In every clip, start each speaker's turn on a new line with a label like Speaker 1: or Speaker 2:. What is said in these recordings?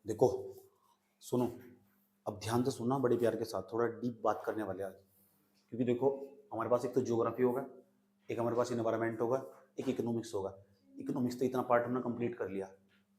Speaker 1: देखो, सुनो, अब ध्यान से सुनना बड़े प्यार के साथ, थोड़ा डीप बात करने वाले आज। क्योंकि देखो, हमारे पास एक तो ज्योग्राफी होगा, एक हमारे पास इन्वायरमेंट होगा, एक इकोनॉमिक्स होगा। इकोनॉमिक्स तो इतना पार्ट हमने कंप्लीट कर लिया,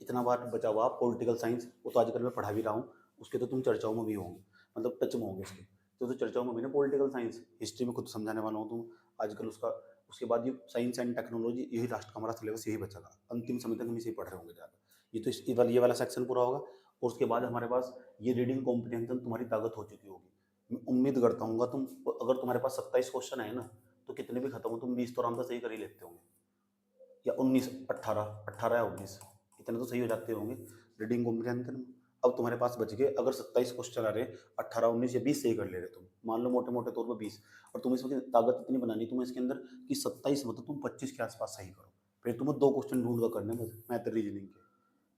Speaker 1: इतना बार बचा हुआ पॉलिटिकल साइंस, वो तो आजकल मैं पढ़ा भी रहा हूँ। उसके तो तुम चर्चाओं में भी होंगे, मतलब टच में होंगे उसके। तो चर्चाओं में भी ना पॉलिटिकल साइंस, हिस्ट्री में खुद समझाने वाला हूँ तुम आजकल उसका। उसके बाद ये साइंस एंड टेक्नोलॉजी, यही लास्ट का हमारा सिलेबस यही बचेगा, अंतिम समय तक हम इसे पढ़ रहे होंगे ज़्यादा। ये तो ये वाला सेक्शन पूरा होगा। और उसके बाद हमारे पास ये रीडिंग कॉम्प्रिहेंशन तुम्हारी ताकत हो चुकी होगी। मैं उम्मीद करता हूँ तुम, अगर तुम्हारे पास 27 क्वेश्चन है ना, तो कितने भी खत्म हो तुम 20 तो आराम से सही कर ही लेते होंगे, या 19, 18, 18 या 19, इतने तो सही हो जाते होंगे रीडिंग कॉम्प्रिहेंशन में। अब तुम्हारे पास बच गए, अगर 27 क्वेश्चन आ रहे, 18, 19 या 20 सही कर ले रहे तुम, मान लो मोटे मोटे तौर पर 20। और तुम्हें इसमें ताकत इतनी बनानी तुम्हें इसके अंदर कि 27 मतलब तुम 25 के आसपास सही करो। फिर तुम्हें 2 क्वेश्चन ढूंढ कर करने बस, मैथ रीजनिंग के।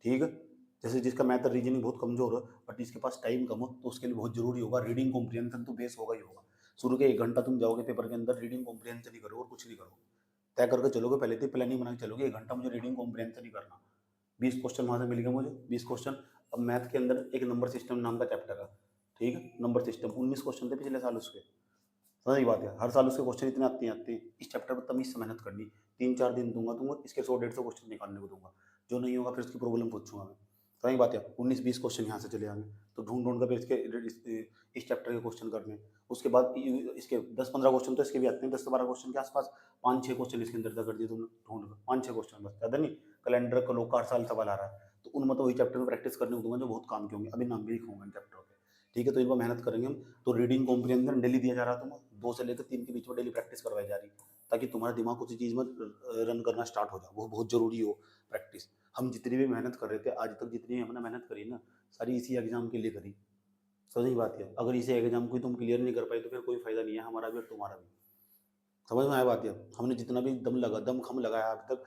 Speaker 1: ठीक है। जैसे जिसका मैथ और रीजनिंग बहुत कमजोर हो, बट जिसके पास टाइम कम हो, तो उसके लिए बहुत जरूरी होगा रीडिंग कॉम्प्रिहेंशन, तो बेस होगा ही होगा। शुरू के 1 घंटा तुम जाओगे पेपर के अंदर, रीडिंग कॉम्प्रिहेंशन ही करो और कुछ नहीं करो। तय करके चलोगे, पहले तो प्लानिंग बना के चलोगे, 1 घंटा मुझे रीडिंग कॉम्प्रिहेंशन ही करना। 20 क्वेश्चन वहां से मिल गए मुझे, 20 क्वेश्चन। अब मैथ के अंदर एक नंबर सिस्टम नाम का चैप्टर है। ठीक है, नंबर सिस्टम 19 क्वेश्चन थे पिछले साल उसके। समझ बात है, हर साल उसके क्वेश्चन इतने आते हैं। इस चैप्टर पर तमीज से मेहनत करनी। 3-4 दिन दूंगा तुमको, इसके 100-150 क्वेश्चन निकालने को दूंगा। जो नहीं होगा फिर उसकी प्रॉब्लम पूछूंगा मैं। समझ बात है, 19-20 क्वेश्चन यहाँ से चले आएंगे। तो ढूंढ ढूंढ कर फिर इस चैप्टर के क्वेश्चन करने। उसके बाद इसके 10-15 क्वेश्चन तो इसके भी आते हैं, 10 से 12 क्वेश्चन के आसपास। 5-6 क्वेश्चन इसके अंदर तक कर दिए तुमने ढूंढ कर, 5-6 क्वेश्चन बस, ज्यादा नहीं। कैलेंडर का लोग का हर साल सवाल आ रहा है, तो उन मतलब वही चैप्टर में प्रैक्टिस करने को दूंगा जो बहुत काम के होंगे। अभी नाम भी लिखूंगा इन चैप्टरों के। ठीक है, तो इन पर मेहनत करेंगे हम। तो रीडिंग कॉम्प्रिहेंशन डेली दिया जा रहा है तुम्हें, 2 से लेकर 3 के बीच में डेली प्रैक्टिस करवाई जा रही है, ताकि तुम्हारा दिमाग उसी चीज़ में रन करना स्टार्ट हो जाए, वो बहुत जरूरी हो प्रैक्टिस। हम जितनी भी मेहनत कर रहे थे आज तक, जितनी हमने मेहनत करी ना, सारी इसी एग्जाम के लिए करी। समझ बात है, अगर इसी एग्जाम को तुम क्लियर नहीं कर पाई तो फिर कोई फायदा नहीं है हमारा भी और तुम्हारा भी। समझ में आया बात है, हमने जितना भी दम खम लगाया अभी तक,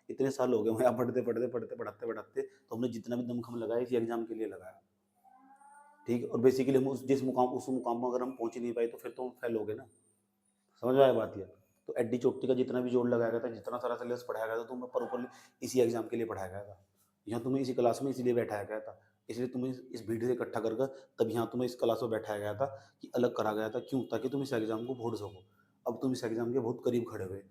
Speaker 1: इतने साल हो गए हैं यहाँ पढ़ते पढ़ते पढ़ते पढ़ाते पढ़ाते, तो हमने जितना भी दम खम लगाया इसी एग्जाम के लिए लगाया। ठीक है, और बेसिकली हम उस मुकाम पर अगर हम पहुंच ही नहीं पाए तो फिर तो हम फेल हो गए ना। समझ में आया बात ये। तो एड्डी चोटी का जितना भी जोड़ लगाया गया था, जितना सारा सिलेबस पढ़ाया गया था, तुम्हें प्रॉपरली इसी एग्जाम के लिए पढ़ाया गया था। यहाँ तुम्हें इसी क्लास में इसीलिए बैठाया गया था, इसलिए तुम्हें इस भीड़ से इकट्ठा कर तब यहाँ तुम्हें इस क्लास में बैठाया गया था, कि अलग करा गया था। क्यों? ताकि तुम इस एग्जाम को फोड़ सको। अब तुम इस एग्जाम के बहुत करीब खड़े हुए।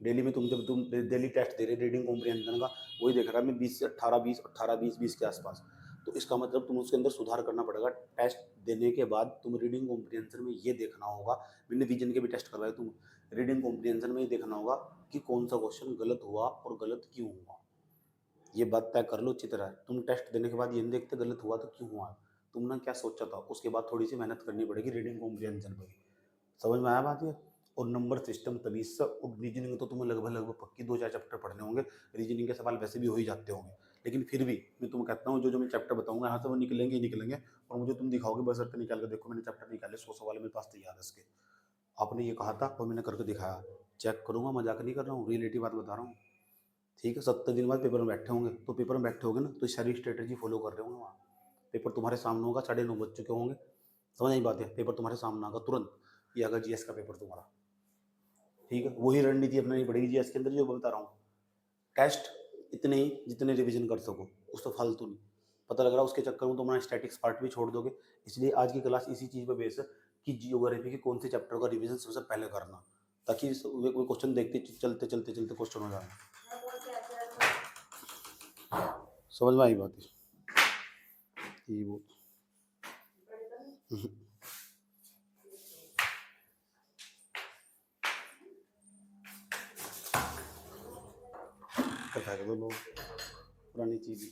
Speaker 1: डेली में तुम, जब तुम डेली टेस्ट दे रहे रीडिंग कॉम्प्रिहेंशन का, वही देख रहा है मैं, 20 से 18, 20, 18, 20, 20 के आसपास। तो इसका मतलब तुम उसके अंदर सुधार करना पड़ेगा। टेस्ट देने के बाद तुम रीडिंग कॉम्प्रिहेंशन में ये देखना होगा, मैंने विजन के भी टेस्ट करवाए, तुम रीडिंग कॉम्प्रिहेंशन में ये देखना होगा कि कौन सा क्वेश्चन गलत हुआ और गलत क्यों हुआ। ये बात तय कर लो अच्छी तरह। तुम टेस्ट देने के बाद ये नहीं देखते गलत हुआ तो क्यों हुआ, तुमने क्या सोचा था, उसके बाद थोड़ी सी मेहनत करनी पड़ेगी रीडिंग कॉम्प्रिहेंशन पर। समझ में आया बात ये। और नंबर सिस्टम तमीज से, और रीजनिंग तो तुम्हें लगभग लगभग पक्की 2-4 चैप्टर पढ़ने होंगे। रीजनिंग के सवाल वैसे भी हो ही जाते होंगे, लेकिन फिर भी मैं तुम्हें कहता हूँ, जो जो मैं चैप्टर बताऊंगा यहाँ से वो निकलेंगे ही निकलेंगे। और मुझे तुम दिखाओगे बस अर्थ निकाल कर, देखो मैंने चैप्टर निकाले, 100 सवाल मेरे पास तैयार है इसके। आपने ये कहा था और मैंने करके दिखाया। चेक करूंगा, मजाक नहीं कर रहा हूँ, रियलिटी बात बता रहा हूँ। ठीक है, 70 दिन बाद पेपर में बैठे होंगे, तो पेपर में बैठे होंगे ना, तो सारी स्ट्रेटेजी फॉलो कर रहे होंगे वहाँ। पेपर तुम्हारे सामने होगा, 9:30 बज चुके होंगे। समझ नहीं बात है, पेपर तुम्हारे सामने आगा तुरंत। ये अगर जीएस का पेपर तुम्हारा, ठीक है, वही रणनीति अपनानी पड़ेगी जीएस के अंदर जो बता रहा हूँ। टेस्ट इतने ही जितने रिवीजन कर सको, उस तो फालतू नहीं। पता लग रहा है उसके चक्कर में तुम्हारा स्टैटिक्स पार्ट भी छोड़ दोगे। इसलिए आज की क्लास इसी चीज़ पे बेस है, कि जियोग्राफी के कौन से चैप्टर का रिवीजन सबसे पहले करना, ताकि वो क्वेश्चन देखते चलते चलते चलते क्वेश्चन हो जाए। समझ में आई बात है ये वो। कथा कर दो लोग, पुरानी चीज।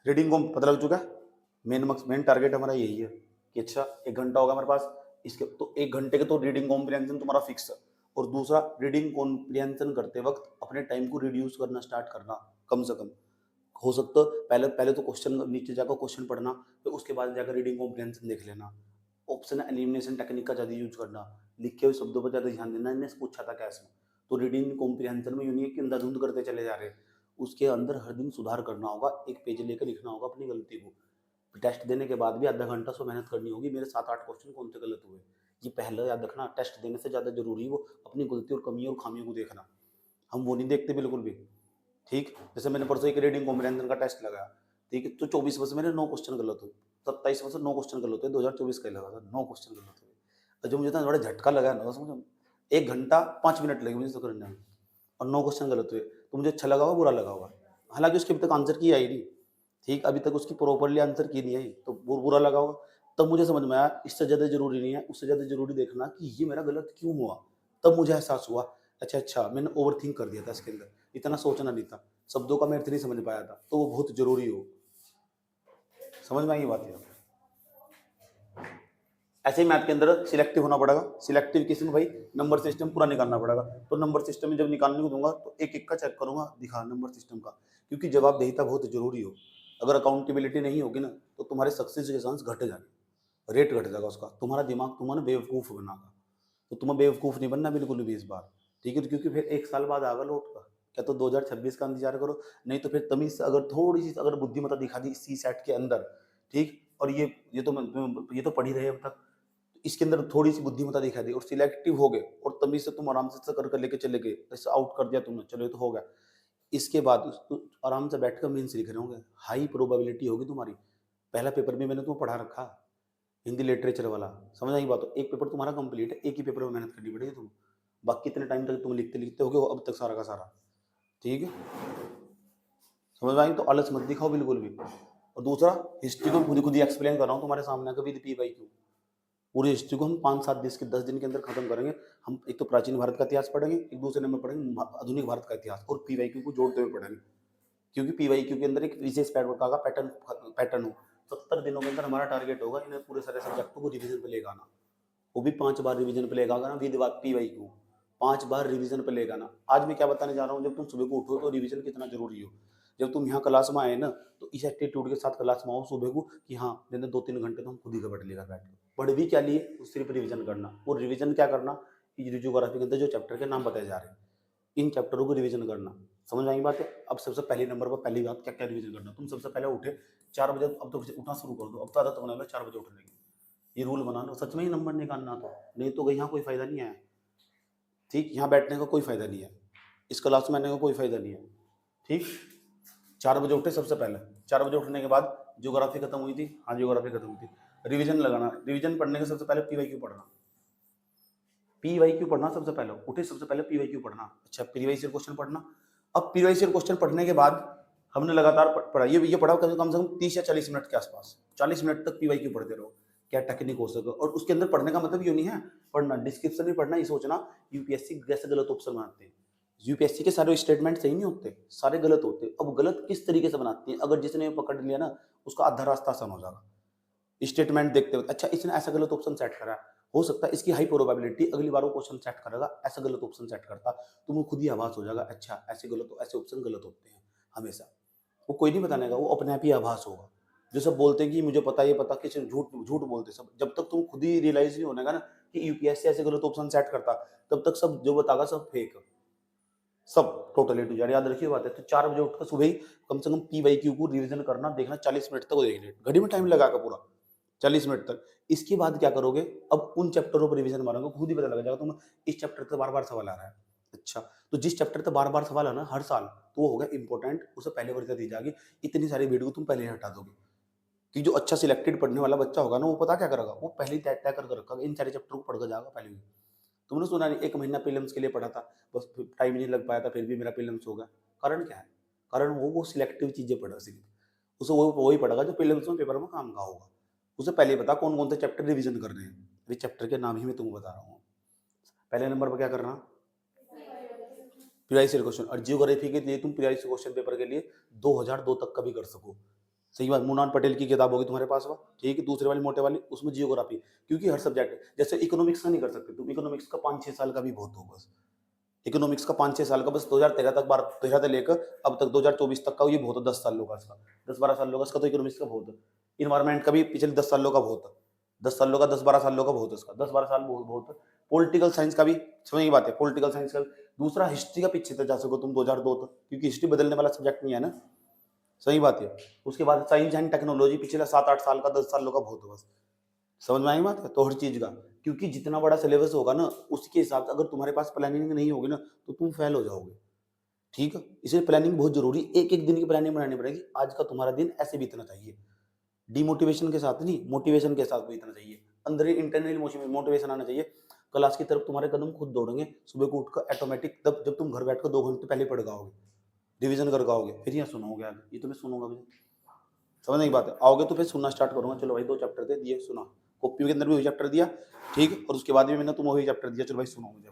Speaker 1: रीडिंग को पता लग चुका है। मेन टारगेट हमारा यही है कि अच्छा 1 घंटा होगा हमारे पास, इसके तो 1 घंटे के तो रीडिंग कॉम्प्रिहेंशन तुम्हारा फिक्स है। और दूसरा, रीडिंग कॉम्प्रिहेंशन करते वक्त अपने टाइम को रिड्यूस करना स्टार्ट करना, कम से कम। हो सकता है पहले पहले तो क्वेश्चन नीचे जाकर क्वेश्चन पढ़ना, फिर उसके बाद जाकर रीडिंग कॉम्प्रिहेंशन देख लेना। ऑप्शन एलिमिनेशन टेक्निक का ज़्यादा यूज करना, लिखे हुए शब्दों पर ज़्यादा ध्यान देना। इन्हें पूछा था क्या इसमें, तो रीडिंग कॉम्प्रिहेंशन में यूँ नहीं है कि अंधाधुंध करते चले जा रहे हैं। उसके अंदर हर दिन सुधार करना होगा, एक पेज लेकर लिखना होगा अपनी गलती को। टेस्ट देने के बाद भी आधा घंटा सो मेहनत करनी होगी, मेरे 7-8 क्वेश्चन कौन से गलत हुए, ये पहले याद रखना। टेस्ट देने से ज़्यादा जरूरी वो अपनी गलती और कमियों और खामियों को देखना। हम वो नहीं देखते बिल्कुल भी। ठीक, जैसे मैंने परसों एक रीडिंग कॉम्प्रिहेंशन का टेस्ट लगाया, ठीक है, तो 24 में से मेरे 9 क्वेश्चन गलत हुए, 27 में से 9 क्वेश्चन गलत हुए, 2024 का ही लगा था, 9 क्वेश्चन गलत हुए। और जो मुझे इतना बड़ा झटका लगा ना, समझो 1 घंटा 5 मिनट लगे मुझे इसको करने में, और 9 क्वेश्चन गलत हुए, तो मुझे अच्छा लगा होगा, बुरा लगा होगा? हालाँकि उसके अभी तक आंसर की आई नहीं, ठीक, अभी तक उसकी प्रॉपर्ली आंसर की नहीं आई, तो बुरा लगा होगा। तब मुझे समझ में आया इससे ज़्यादा ज़रूरी नहीं है, उससे ज़्यादा ज़रूरी देखना कि ये मेरा गलत क्यों हुआ? तब मुझे एहसास हुआ, अच्छा मैंने ओवरथिंक कर दिया था इसके अंदर, इतना सोचना नहीं था, शब्दों का मैं अर्थ नहीं समझ पाया था, तो वो बहुत ज़रूरी हो। समझ में आई ये बात यार? ऐसे ही मैथ के अंदर सिलेक्टिव होना पड़ेगा। सिलेक्टिव किसी में भाई नंबर सिस्टम पूरा निकालना पड़ेगा। तो नंबर सिस्टम में जब निकालने को दूंगा तो एक एक का चेक करूंगा, दिखा नंबर सिस्टम का, क्योंकि जवाबदेहिता बहुत जरूरी हो। अगर अकाउंटेबिलिटी नहीं होगी ना तो तुम्हारे सक्सेस के चांस घट जाएंगे, रेट घट जाएगा उसका, तुम्हारा दिमाग तुम्हें बेवकूफ़ बनाएगा। तो तुम्हें बेवकूफ़ नहीं बनना बिल्कुल भी इस बार, ठीक है? क्योंकि फिर 1 साल बाद आएगा लौट का, या तो 2026 का इंतजार करो, नहीं तो फिर तमीज़ से अगर थोड़ी सी अगर बुद्धिमत्ता दिखा दी सी सेट के अंदर, ठीक? और ये तो पढ़ ही रहे अब तक, इसके अंदर थोड़ी सी बुद्धिमत्ता दिखा दी और सिलेक्टिव हो गए और तमीज से तुम आराम से कर लेके चले गए, ऐसे आउट कर दिया तुमने, चलो ये तो हो गया। इसके बाद आराम से बैठकर मेंस लिख रहे होंगे, हाई प्रोबेबिलिटी होगी तुम्हारी। पहला पेपर भी मैंने तुम्हें पढ़ा रखा, हिंदी लिटरेचर वाला, समझ आई बात? हो एक पेपर तुम्हारा कंप्लीट है, एक ही पेपर में मेहनत करनी पड़ेगी तुम, बाकी इतने टाइम तक तुम लिखते लिखते होगे अब तक सारा का सारा, ठीक है? समझ में आई? तो आलस मत दिखाओ बिल्कुल भी। और दूसरा, हिस्ट्री को खुद ही एक्सप्लेन कर रहा हूँ तुम्हारे सामने, कभी पी वाई क्यू पूरी हिस्ट्री को हम 5-7 10 दिन के अंदर खत्म करेंगे। हम एक तो प्राचीन भारत का इतिहास पढ़ेंगे, एक दूसरे नंबर पढ़ेंगे आधुनिक भारत का इतिहास, और पीवाईक्यू को जोड़ते हुए पढ़ेंगे, क्योंकि पीवाईक्यू के अंदर एक विशेष प्रकार का पैटर्न हो। 70 दिनों के अंदर हमारा टारगेट होगा इन्हें पूरे सारे सब्जेक्टों को रिवीजन पे लेकर आना, वो भी 5 बार रिवीजन पे लेकर आना विद पीवाईक्यू, 5 बार रिवीजन पे लेकर आना। आज मैं क्या बताने जा रहा हूँ, जब तुम सुबह को उठो तो रिवीजन कितना जरूरी हो। जब तुम यहाँ क्लास में आए ना तो इस एटीट्यूड के साथ क्लास में आओ सुबह को कि हाँ दिन 2-3 घंटे तो हम खुद ही कपट लेकर बैठ गए। पढ़ भी क्या लिए, सिर्फ रिवीजन करना। और रिवीजन क्या करना, जियोग्राफी के अंदर जो चैप्टर के नाम बताए जा रहे हैं इन चैप्टरों को रिवीजन करना। समझ आई बात है? अब सबसे पहले नंबर पर पहली बात क्या क्या रिवीजन करना, तुम सबसे पहले उठे 4 बजे, अब तो उठना शुरू कर दो, अब तो आदत बना लो 4 बजे उठने की, ये रूल बना लो, सच में ही नंबर निकालना, तो नहीं तो यहाँ कोई फायदा नहीं है, ठीक? यहाँ बैठने का कोई फायदा नहीं है, इस क्लास में आने का कोई फायदा नहीं है, ठीक? 4 बजे उठे सबसे पहले, 4 बजे उठने के बाद ज्योग्राफी खत्म हुई थी, हाँ ज्योग्राफी खत्म हुई थी, रिवीजन लगाना, रिवीजन पढ़ने के सबसे पहले पीवाईक्यू पढ़ना, पीवाईक्यू पढ़ना सबसे पहले, उठे सबसे पहले पीवाईक्यू पढ़ना, अच्छा पीवाईसी क्वेश्चन पढ़ना। अब पीवाईसी क्वेश्चन पढ़ने के बाद हमने लगातार पढ़ा, ये पढ़ा कम से कम 30 या 40 मिनट के आसपास, 40 मिनट तक पीवाईक्यू पढ़ते रहो, क्या टेक्निक हो सके। और उसके अंदर पढ़ने का मतलब ये नहीं है पढ़ना डिस्क्रिप्शन भी पढ़ना, ये सोचना यूपीएससी कैसे गलत ऑप्शन बनाते हैं। यूपीएससी के सारे स्टेटमेंट सही नहीं होते, सारे गलत होते। अब गलत किस तरीके से बनाती है, अगर जिसने पकड़ लिया ना उसका आधा रास्ता आसान हो जाएगा। स्टेटमेंट देखते हुए अच्छा इसने ऐसा गलत ऑप्शन सेट करा, हो सकता है इसकी हाई प्रोबेबिलिटी अगली बार वो क्वेश्चन सेट करेगा ऐसा गलत ऑप्शन सेट करता, तो वो खुद ही आभास हो जाएगा अच्छा ऐसे ऑप्शन गलत होते हैं हमेशा। वो कोई नहीं बतानेगा, वो अपने आप ही आभास होगा। जो सब बोलते हैं कि मुझे पता, ये पता, किसी झूठ झूठ बोलते सब, जब तक तुम खुद ही रियलाइज नहीं होने का ना कि यूपीएससी ऐसे गलत ऑप्शन सेट करता, तब तक सब जो बतागा सब फेक, सब टोटली टू याद रखिए बात है। तो 4 बजे उठकर सुबह ही कम से कम पीवाईक्यू को रिवीजन करना, देखना 40 मिनट तक, वो देखना घड़ी में टाइम लगा कर पूरा 40 मिनट तक। इसके बाद क्या करोगे, अब उन चैप्टरों पर रिवीजन मारोगे, खुद ही पता लग जाएगा तुम इस चैप्टर से बार बार सवाल आ रहा है। अच्छा तो जिस चैप्टर से बार बार सवाल आना हर साल, तो वो हो गया इंपॉर्टेंट, उसे पहले वरीयता दी जाएगी। इतनी सारी वीडियो को तुम पहले ही हटा दोगे कि जो अच्छा सिलेक्टेड पढ़ने वाला बच्चा होगा ना, वो पता क्या करेगा, वो पहले ही तय तय कर रखा इन सारे चैप्टर को पढ़ कर जाएगा पहले ही। तुमने सुना नहीं 1 महीना प्रीलिम्स के लिए पढ़ा था, बस टाइम नहीं लग पाया था, फिर भी मेरा प्रीलिम्स हो गया। कारण क्या है? कारण वो सिलेक्टिव चीजें पढ़ा, सिर्फ उसे वो वही पढ़ेगा जो प्रीलिम्स में पेपर में काम का होगा। उसे पहले बता कौन कौन से चैप्टर रिवीजन कर रहे हैं, अभी चैप्टर के नाम ही मैं तुमको बता रहा हूँ। पहले नंबर पर क्या करना, प्रीवियस ईयर क्वेश्चन। और जियोग्राफी के लिए तुम प्रीवियस क्वेश्चन पेपर के लिए 2002 तक का भी कर सको, सही बात। मुनान पटेल की किताब होगी तुम्हारे पास, वो ठीक है, दूसरे वाली मोटे वाली, उसमें जियोग्राफी, क्योंकि हर सब्जेक्ट, जैसे इकोनॉमिक्स का नहीं कर सकते तुम, इकोनॉमिक्स का 5-6 साल का भी बहुत हो बस, इकोनॉमिक्स का 5-6 साल का बस, 2013 तक, 13 से लेकर अब तक 2024 तक का ये बहुत है, 10 सालों का इसका, 10-12 सालों का इसका, तो इकोनॉमिक्स का बहुत है। इन्वायरमेंट का भी पिछले 10 सालों का बहुत है, 10 सालों का, 10-12 सालों का बहुत है इसका, 10-12 साल बहुत है। पॉलिटिकल साइंस का भी समझ की बात है, पॉलिटिकल साइंस का भी। दूसरा, हिस्ट्री का पीछे तक जा सको तुम 2002 तक, क्योंकि हिस्ट्री बदलने वाला सब्जेक्ट नहीं है ना, सही बात है। उसके बाद साइंस एंड टेक्नोलॉजी पिछले 7-8 साल का, 10 सालों का बहुत है बस, समझ में आई बात है? तो हर चीज का, क्योंकि जितना बड़ा सिलेबस होगा ना उसके हिसाब से अगर तुम्हारे पास प्लानिंग नहीं होगी ना तो तुम फेल हो जाओगे। ठीक है, इसलिए प्लानिंग बहुत जरूरी, एक एक दिन की प्लानिंग बनानी पड़ेगी। आज का तुम्हारा दिन ऐसे बीतना चाहिए, डिमोटिवेशन के साथ नहीं, मोटिवेशन के साथ बीतना चाहिए। अंदर ही इंटरनल मोटिवेशन आना चाहिए। क्लास की तरफ तुम्हारे कदम खुद दौड़ेंगे, सुबह को उठकर ऑटोमेटिक, तब जब तुम घर बैठकर 2 घंटे पहले पढ़ गाओगे, रिवीजन कर गाओगे, फिर यहाँ सुनोगे आगे, ये तो मैं सुनूंगा भी, समझने की बात है। आओगे तो फिर सुनना स्टार्ट करूंगा, चलो भाई 2 चैप्टर दे दिए, सुना, कॉपी के अंदर भी वही चैप्टर दिया, ठीक, और उसके बाद भी मैंने तुम्हें वही चैप्टर दिया, चलो भाई सुनो मुझे,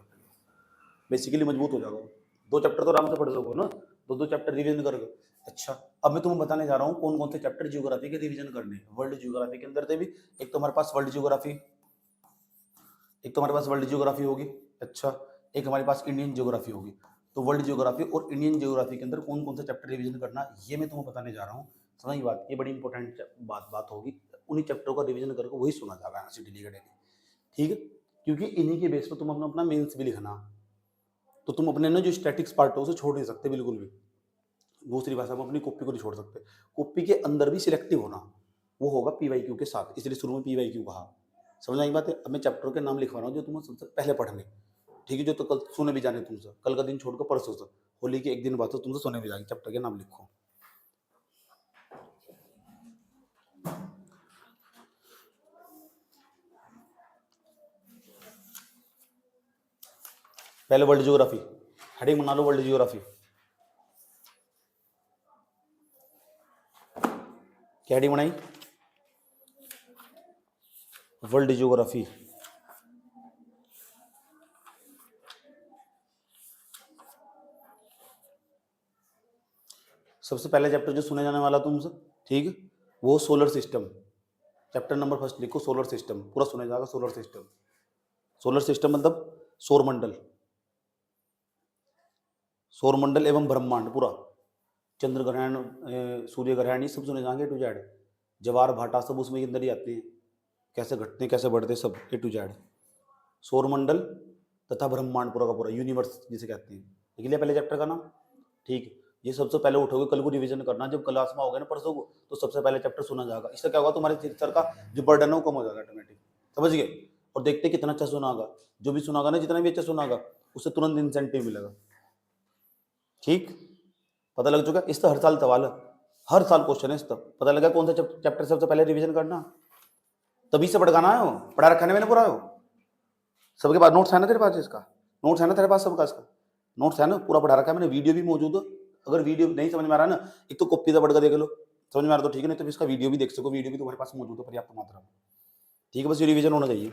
Speaker 1: बेसिकली मजबूत हो जाओगे। 2 चैप्टर तो आराम से पढ़ लोगे ना, 2-2 चैप्टर रिवीजन करोगे। अच्छा, अब मैं तुम्हें बताने जा रहा हूँ कौन कौन से चैप्टर जियोग्राफी के रिवीजन करने हैं। वर्ल्ड जियोग्राफी के अंदर से भी एक तो हमारे पास वर्ल्ड जियोग्राफी, एक तो हमारे पास वर्ल्ड जियोग्राफी होगी। अच्छा, एक हमारे पास इंडियन जियोग्राफी होगी। तो वर्ल्ड जियोग्राफी और इंडियन जियोग्राफी के अंदर कौन कौन से चैप्टर रिवीजन करना, ये मैं तुम्हें बताने जा रहा हूँ। समझ की बात, ये बड़ी इंपॉर्टेंट बात होगी। उन्हीं चैप्टरों का रिवीजन करके वही सुना जाएगा यहाँ से डेली का डेली, ठीक है, क्योंकि इन्हीं के बेस पर तुम अपना मेंस भी लिखना। तो तुम अपने ना जो स्टैटिक्स पार्ट है उसे छोड़ नहीं सकते बिल्कुल भी। दूसरी भाषा में अपनी कॉपी को नहीं छोड़ सकते। कॉपी के अंदर भी सिलेक्टिव होना, वो होगा पीवाईक्यू के साथ, इसलिए शुरू में पीवाईक्यू कहा। समझ आई बात है। अब मैं चैप्टर के नाम लिखवा रहा हूँ जो तुम्हें सबसे पहले पढ़ने, ठीक है, जो तो कल सुने भी जाने तुमसे, कल का दिन छोड़कर परसों से, होली के एक दिन बाद तो तुमसे सुने भी जाएंगे। चैप्टर के नाम लिखो। पहले वर्ल्ड जियोग्राफी, हेडिंग बना लो वर्ल्ड जियोग्राफी। क्या हेडिंग बनाई? World geography. सबसे पहले चैप्टर जो सुने जाने वाला तुमसे, ठीक है, वो solar system. Chapter number first लिखो, सोलर सिस्टम, पूरा सुना जाएगा। सोलर सिस्टम, सोलर सिस्टम मतलब सौरमंडल, सौरमंडल एवं ब्रह्मांड पूरा, चंद्र ग्रहण, सूर्य ग्रहण, ये सब सुने जाएंगे टू जेड। जवार भाटा सब उसमें के अंदर ही आते हैं, कैसे घटते हैं कैसे बढ़ते हैं, सब ए टू जेड। सौरमंडल तथा ब्रह्मांड पूरा का पूरा, यूनिवर्स जिसे कहते हैं। लिख लिया पहले चैप्टर का नाम, ठीक। ये सबसे पहले उठोगे, कल को रिवीजन करना, जब क्लास में होगा ना परसों को, तो सबसे पहले चैप्टर सुना जाएगा। इससे क्या होगा, तुम्हारे सर का जो बर्डन है वो कम हो जाएगा ऑटोमेटिक, समझ गए। और देखते कितना अच्छा सुना होगा, जो भी सुना होगा ना, जितना भी अच्छा सुना होगा उससे तुरंत इंसेंटिव मिलेगा, ठीक। पता लग चुका, इस तो हर साल सवाल है, हर साल क्वेश्चन है इस तो। पता लगा कौन सा चैप्टर सबसे पहले रिवीजन करना, तभी से पढ़ाना है, वो पढ़ा रखा है मैंने पूरा। हो सबके पास नोट्स है ना तेरे पास, इसका नोट्स है ना तेरे पास, सबका इसका नोट्स है ना, पूरा पढ़ा रखा है मैंने, वीडियो भी मौजूद है। अगर वीडियो नहीं समझ में आ रहा है ना, एक तो कॉपी से पढ़ कर देख लो, समझ में आ रहा तो ठीक है, नहीं तो इसका वीडियो भी देख सको, वीडियो भी तुम्हारे पास मौजूद है पर्याप्त मात्रा में, ठीक है। बस ये रिवीजन होना चाहिए।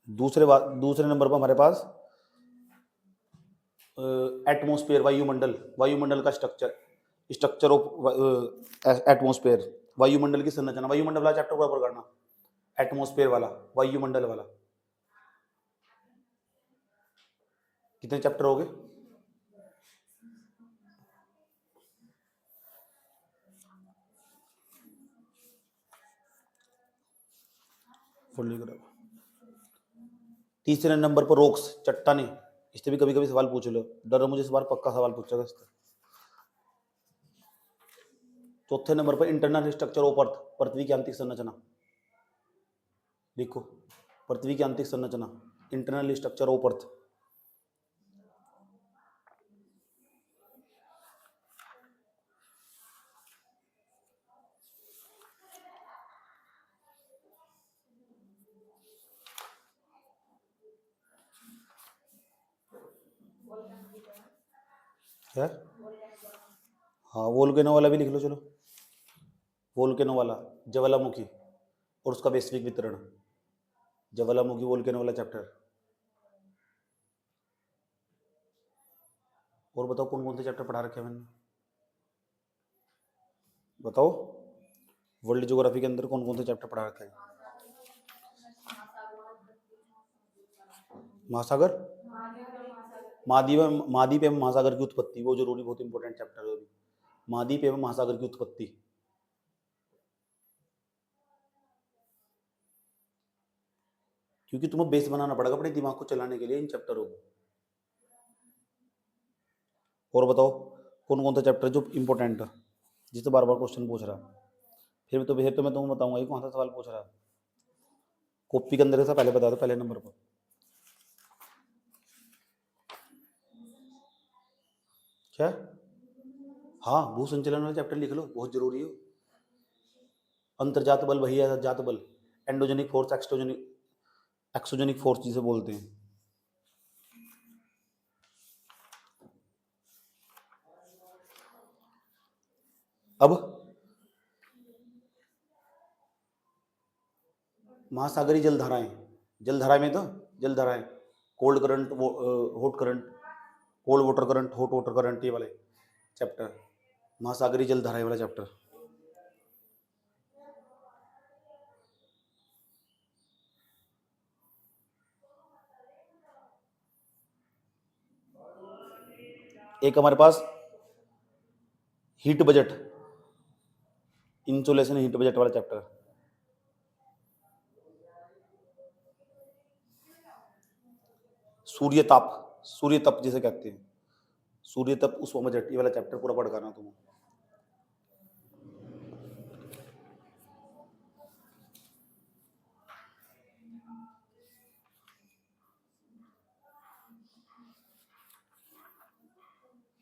Speaker 1: दूसरे नंबर पर हमारे पास एटमोस्फेयर, वायुमंडल, वायुमंडल का स्ट्रक्चर, स्ट्रक्चर ऑफ एटमोस्फेयर, वायुमंडल की संरचना, वायुमंडल वाला चैप्टर कवर करना, एटमोस्फेयर वाला, वायुमंडल वाला। कितने चैप्टर हो गए? तीसरे नंबर पर रॉक्स, चट्टाने, इससे भी कभी कभी सवाल पूछ लो, डरो मुझे, इस बार पक्का सवाल पूछेगा इससे। चौथे नंबर पर इंटरनल स्ट्रक्चर ऑफ अर्थ, पृथ्वी की आंतरिक संरचना लिखो, पृथ्वी की आंतरिक संरचना, इंटरनल स्ट्रक्चर ऑफ अर्थ। क्या? हाँ, वोल्केनो वाला भी लिख लो, चलो, वोल्केनो वाला, ज्वालामुखी और उसका वैश्विक वितरण, ज्वालामुखी वोल्केनो वाला चैप्टर। और बताओ कौन कौन से चैप्टर पढ़ा रखे हैं मैंने, बताओ। वर्ल्ड ज्योग्राफी के अंदर कौन कौन से चैप्टर पढ़ा रखे हैं? महासागर, महाद्वीप एवं महासागर की उत्पत्ति, वो जरूरी, बहुत इंपॉर्टेंट चैप्टर है। महाद्वीप एवं महासागर की उत्पत्ति, क्योंकि तुम्हें बेस बनाना पड़ेगा अपने दिमाग को चलाने के लिए इन चैप्टरों को। और बताओ कौन कौन सा चैप्टर जो इंपॉर्टेंट है, जिससे बार बार क्वेश्चन पूछ रहा है, फिर तो मैं तुम्हें बताऊंगा ये कौन सा सवाल पूछ रहा है। कॉपी के अंदर ऐसा पहले बता दो, पहले नंबर पर क्या? हाँ, भू संचलन वाला चैप्टर लिख लो, बहुत जरूरी है। अंतर्जात बल वही है जात बल, एंडोजेनिक फोर्स, एक्सोजेनिक फोर्स जिसे बोलते हैं। अब महासागरीय जलधाराएं, जलधारा में तो जलधाराएं, cold current, hot current, cold water current, hot water current, ये वाले चैप्टर, महासागरीय जलधाराएं वाला चैप्टर। एक हमारे पास heat budget, insolation heat budget वाला चैप्टर। सूर्य तप जिसे कहते हैं, सूर्य तप उष्मा बजट, ये वाला चैप्टर पूरा पढ़ करना तुम्हें।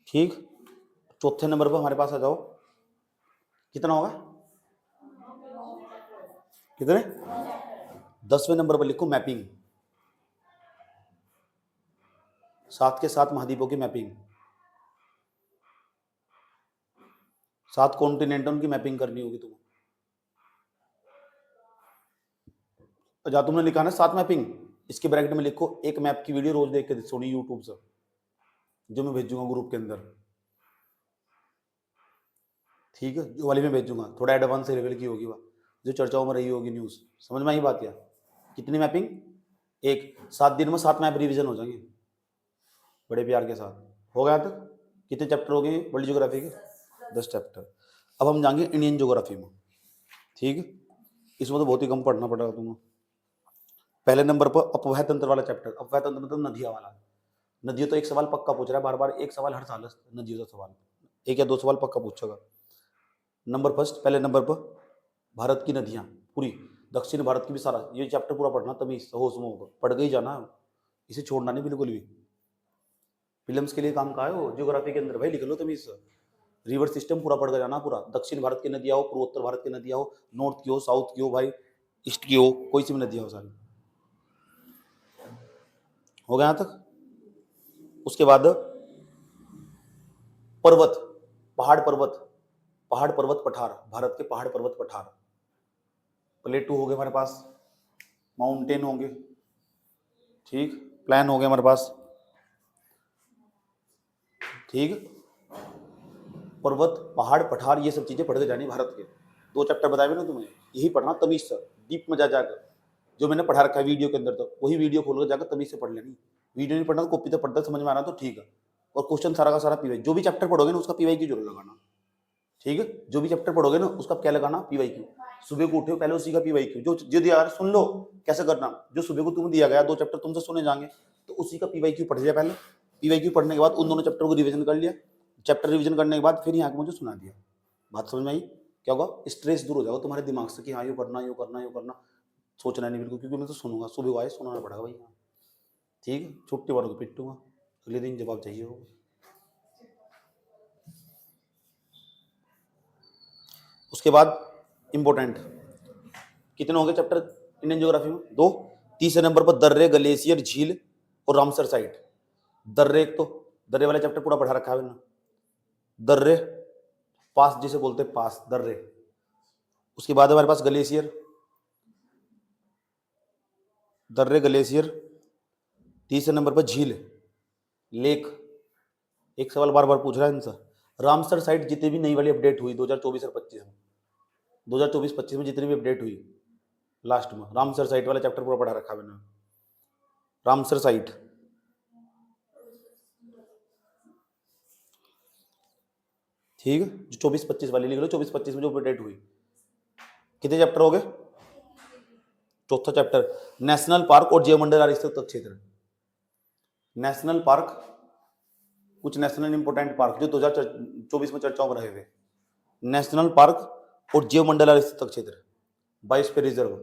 Speaker 1: ठीक, चौथे नंबर पर हमारे पास आ जाओ, कितना होगा, कितने? 10वें नंबर पर लिखो मैपिंग, सात के सात महाद्वीपों की मैपिंग, 7 कॉन्टिनेंटों की मैपिंग करनी होगी तुम्हें। जहाँ तुमने लिखा ना 7 मैपिंग, इसके ब्रैकेट में लिखो एक मैप की वीडियो रोज देख के सुनी यूट्यूब से, जो मैं भेजूंगा ग्रुप के अंदर। ठीक है, जो वाली मैं भेजूंगा थोड़ा एडवांस लेवल की होगी, वह जो चर्चाओं में रही होगी न्यूज। समझ में आई बात? क्या कितनी मैपिंग? एक 7 दिन में 7 मैप रिवीजन हो जाएंगे बड़े प्यार के साथ। हो गया तक? कितने चैप्टर हो गए वर्ल्ड ज्योग्राफी के? 10 चैप्टर। अब हम जाएंगे इंडियन ज्योग्राफी में। ठीक है, इसमें तो बहुत ही कम पढ़ना पड़ेगा तुम्हें। पहले नंबर पर अपवह तंत्र वाला चैप्टर। अपवह तंत्र मतलब नदियां वाला। नदियों तो एक सवाल पक्का पूछ रहा है, बार बार एक सवाल हर साल नदियों का सवाल, 1 या 2 सवाल पक्का पूछेगा। नंबर फर्स्ट, पहले नंबर पर भारत की नदियां पूरी, दक्षिण भारत की भी सारा, ये चैप्टर पूरा पढ़ना तमीज होश में होगा, पढ़ के ही जाना, इसे छोड़ना नहीं बिल्कुल भी। फिल्म्स के लिए काम का है वो, ज्योग्राफी के अंदर भाई लिख लो तमीज से। रिवर सिस्टम पूरा पढ़ कर जाना पूरा, दक्षिण भारत की नदियां हो, पूर्वोत्तर भारत की नदियां हो, नॉर्थ की हो, साउथ की हो, भाई ईस्ट की हो, कोई सी भी नदियां हो सारी। हो गया यहाँ तक? उसके बाद पर्वत, पहाड़ पर्वत पठार, भारत के पहाड़ पर्वत पठार, प्लेटू हो गए हमारे पास, माउंटेन होंगे, ठीक, प्लान हो गए हमारे पास, ठीक, पर्वत पहाड़ पठार, ये सब चीजें पढ़ के जानी भारत के। 2 चैप्टर बताए ना तुम्हें, यही पढ़ना तमीज से, डीप में जा जाकर। जो मैंने पढ़ा रखा है वीडियो के अंदर, तो वही वीडियो खोल कर जाकर तमीज से पढ़ लेनी। वीडियो नहीं पढ़ना तो कॉपी तो पढ़ता, समझ में आ रहा तो ठीक है। और क्वेश्चन सारा का सारा पीवाई, जो भी चैप्टर पढ़ोगे ना उसका पीवाई क्यू जरूर लगाना। ठीक है, जो भी चैप्टर पढ़ोगे ना उसका क्या लगाना, पीवाई क्यू। सुबह को उठे पहले उसी का पीवाई क्यू, जो दिया सुन लो कैसे करना, जो सुबह को तुम्हें दिया गया 2 चैप्टर तुमसे सुने जाएंगे, तो उसी का पीवाई क्यू पढ़ लिया पहले। पीवाई क्यू पढ़ने के बाद उन दोनों चैप्टर को रिवीजन कर लिया, चैप्टर रिवीजन करने के बाद फिर यहाँ मुझे सुना दिया। बात समझ में आई? क्या होगा, स्ट्रेस दूर हो जाएगा तुम्हारे दिमाग से कि हाँ यूँ करना यूँ करना यूँ करना, सोचना नहीं बिल्कुल, क्योंकि मैं तो सुनूंगा, सुबह आए सुनाना पड़ेगा भाई। ठीक है, छुट्टी वालों को पिटूंगा, अगले दिन जवाब चाहिए होगा। उसके बाद इंपॉर्टेंट कितने होंगे चैप्टर इंडियन ज्योग्राफी में? 2। तीसरे नंबर पर दर्रे, ग्लेशियर, झील और रामसर साइट। दर्रे, एक तो दर्रे वाला चैप्टर पूरा पढ़ा रखा है मैंने, दर्रे पास जिसे बोलते हैं, पास दर्रे। उसके बाद हमारे पास ग्लेशियर, दर्रे ग्लेशियर। तीसरे नंबर पर झील, लेक, एक सवाल बार बार पूछ रहा है इनसे। रामसर साइट जितनी भी नई वाली अपडेट हुई 2024 और 25 में, 2024-25 में जितनी भी अपडेट हुई लास्ट में, रामसर साइट वाला चैप्टर पूरा पढ़ा रखा मैंने। रामसर साइट, ठीक है, जो 24-25 वाली लिख लो, 24-25 में जो अपडेट हुई। कितने चैप्टर हो गए? चौथा चैप्टर, नेशनल पार्क और जैवमंडल आरिक्त क्षेत्र। नेशनल पार्क, कुछ नेशनल इंपोर्टेंट पार्क जो 2024 में चर्चाओं में रहे थे, नेशनल पार्क और जैवमंडल आरिक्त क्षेत्र, बायोस्फीयर रिजर्व।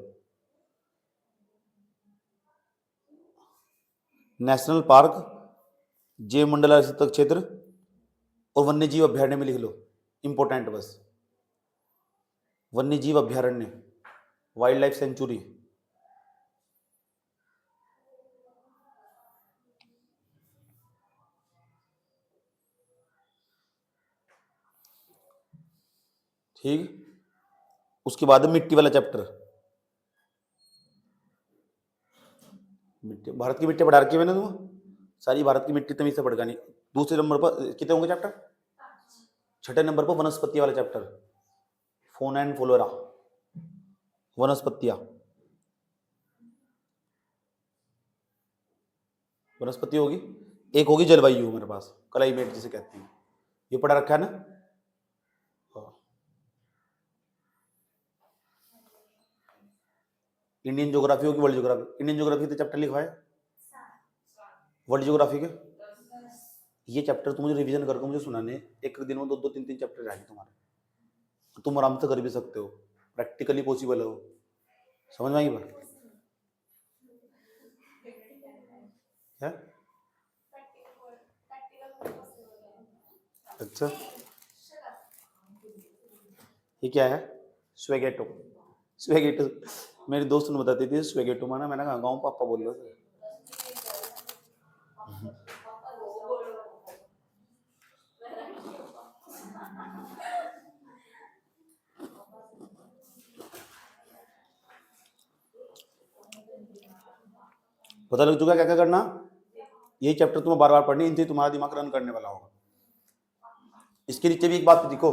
Speaker 1: नेशनल पार्क, जैव मंडलाधिकृत क्षेत्र और वन्य जीव अभ्यारण्य में लिख लो, इंपॉर्टेंट बस। वन्य जीव अभ्यारण्य, वाइल्ड लाइफ सेंचुरी। ठीक, उसके बाद मिट्टी वाला चैप्टर, मिट्टी, भारत की मिट्टी पढ़ा रखी है मैंने तुम्हें, सारी भारत की मिट्टी तमीज से पढ़ नहीं। दूसरे नंबर पर कितने होंगे चैप्टर? छठे नंबर पर वनस्पति वाला चैप्टर, फोना एंड फ्लोरा, वनस्पतियां। वनस्पति होगी, एक होगी जलवायु मेरे पास, क्लाइमेट जिसे कहते हैं, ये पढ़ा रखा है ना। इंडियन ज्योग्राफी होगी, वर्ल्ड ज्योग्राफी। इंडियन ज्योग्राफी तो चैप्टर लिखा है, वर्ल्ड ज्योग्राफी के ये चैप्टर तुम मुझे रिवीजन करके मुझे सुनाने, एक दिन में 2-2, 3-3 चैप्टर रहेंगे तुम्हारे, तुम आराम से कर भी सकते हो, प्रैक्टिकली पॉसिबल हो। समझ में आई बात? क्या? अच्छा, ये क्या है? स्वेगेटो। स्वेगेटो मेरी दोस्त ने बताती थी स्वेगेटो माना, मैंने कहा गाँव पापा बोल रहे थे। पता लग चुका क्या क्या करना? यही चैप्टर तुम्हें बार बार पढ़नी, इनसे तुम्हारा दिमाग रन करने वाला होगा। इसके नीचे भी एक बात देखो,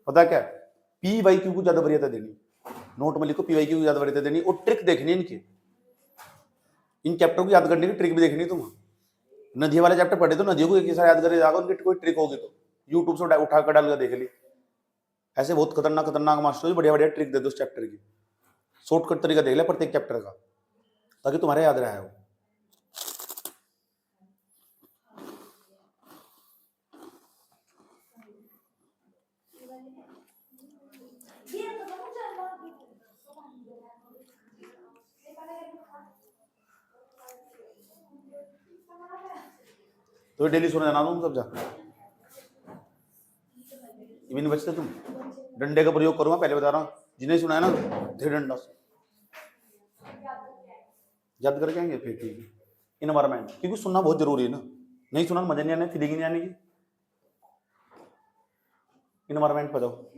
Speaker 1: पता क्या? पी वाई क्यू को ज्यादा वरीयता देनी, नोट में लिखो, पी वाई क्यू को ज्यादा वरीयता देनी, और ट्रिक देखनी इनकी, इन चैप्टर को याद करने की ट्रिक भी देखनी तुम। नदी वाला चैप्टर पढ़े तो नदियों को एक साथ याद करे जाओ, उनकी कोई ट्रिक होगी तो यूट्यूब से उठा कर डाल कर देख ली। ऐसे बहुत खतरनाक खतरनाक मास्टर बढ़िया बढ़िया ट्रिक दे दो उस चैप्टर की, शॉर्टकट तरीका देख ले प्रत्येक चैप्टर का, ताकि तुम्हारे याद रहे हो। तो डेली सुना जाना तुम सब जा, इवन बचते तुम डंडे का प्रयोग करो, मैं पहले बता रहा हूँ, जिन्हें सुना है ना धीरे डंडा से याद करके आएंगे फिर ठीक है। इन्वायरमेंट, क्योंकि सुनना बहुत जरूरी है ना, नहीं सुना मजा नहीं आने, फीलिंग नहीं आने की। इन्वायरमेंट पर जाओ,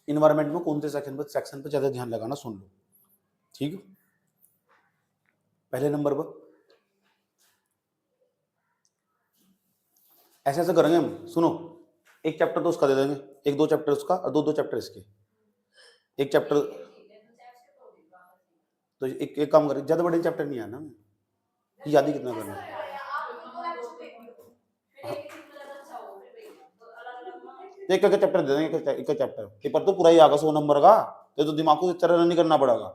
Speaker 1: इन्वायरमेंट में कौन से सेक्शन पर ज्यादा ध्यान लगाना, सुन लो ठीक है। पहले नंबर पर ऐसे ऐसे करेंगे हम, सुनो, एक चैप्टर तो उसका दे देंगे, 1-2 चैप्टर उसका और 2-2 चैप्टर इसके, एक चैप्टर तो एक काम करें, ज्यादा बड़े चैप्टर नहीं है ना, याद ही कितना करना है। एक एक चैप्टर दे देंगे, एक चैप्टर, पेपर तो पूरा ही आएगा 100 नंबर का, तो दिमाग को चरण नहीं करना पड़ेगा,